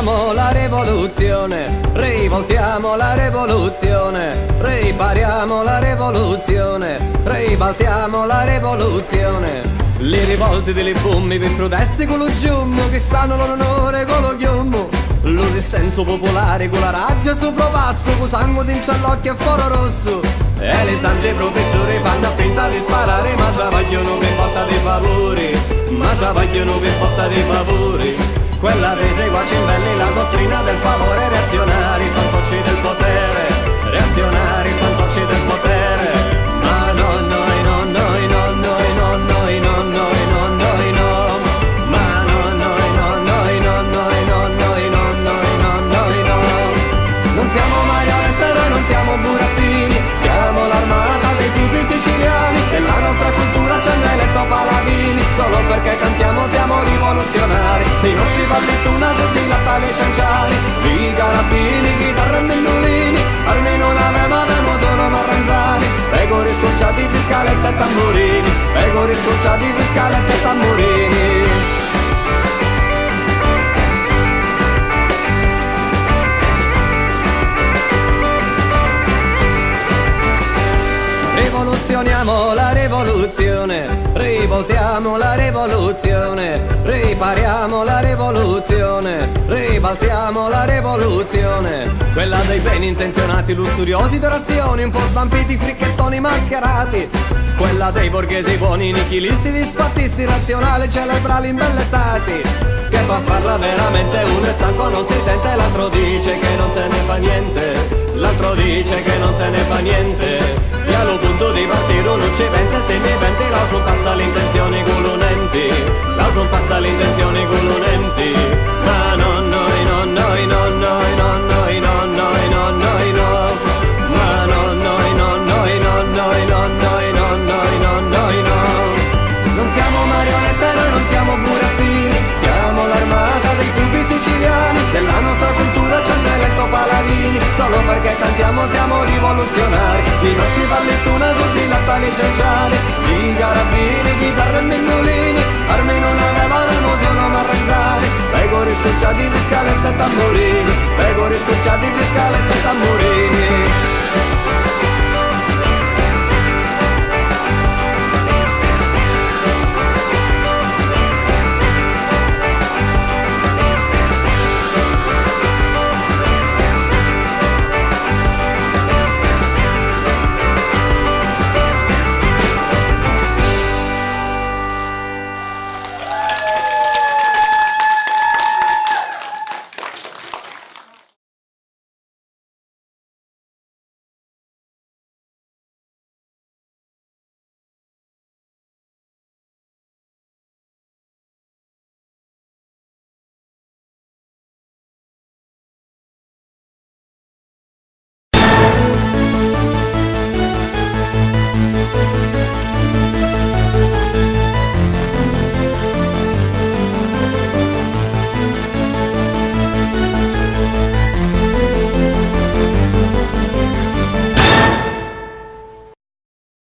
rivolutioniamo la rivoluzione, rivoltiamo la rivoluzione, ripariamo la rivoluzione, ribaltiamo la rivoluzione. Le rivolte delle bombe per proteste con lo giummo, che sanno l'onore con lo chiummo. Lo dissenso popolare con la raggia sopra passo, con sangue d'inciallocchio e foro rosso. E le sante professori fanno finta di sparare, ma travagliano per botta dei favori, ma travagliano per botta dei favori. Quella rese qua cimbelli la dottrina del favore, reazionari, fantocci del potere, reazionari, fantocci del potere. Ma no, noi, no, noi, no, noi, no, noi, no, noi, no, noi, no. Ma no, noi, no, noi, no, noi, no, noi, no, noi, no, noi, no. Non siamo marionette, noi non siamo burattini, siamo l'armata dei tipi siciliani, e la nostra cultura ci hanno eletto paladini. Solo perché cantiamo siamo rivoluzionari, i nostri ballettuna tutti lattali e cianciari, i carabini, chitarre e mandolini, armi non avemo solo marranzani, pegori scocciati di scalette e tamburini, pegori scocciati di scalette e tamburini. Rivoluzioniamo la rivoluzione, rivoltiamo la rivoluzione, ripariamo la rivoluzione, ribaltiamo la rivoluzione. Quella dei ben intenzionati, lussuriosi d'orazioni, un po' svampiti, fricchettoni mascherati. Quella dei borghesi buoni, nichilisti, disfattisti, razionali, celebrali, imbellettati. Che fa farla veramente uno è stanco, non si sente, l'altro dice che non se ne fa niente, l'altro dice che non se ne fa niente. E allo punto di partire non ci pensa, se mi venti l'altro pasta le intenzioni culunenti, l'altro pasta le intenzioni culunenti. Ma no, noi, no, noi, no, noi, no, noi, no, noi, no, noi, no. Ma no, noi, no, noi, no, noi, no, noi, no, noi, no, noi, no. Non siamo marionette, noi non siamo burattini, siamo l'armata dei cubi siciliani, della nostra cultura ci hanno eletto paladini. Solo perché cantiamo siamo rivoluzionari, i nostri ballettuna tutti lattali e cianciari, i carabini, chitarre e mandolini, armi non avevamo solo marranzani, pegori scocciati di scalette e tamburini, pegori scocciati di scalette e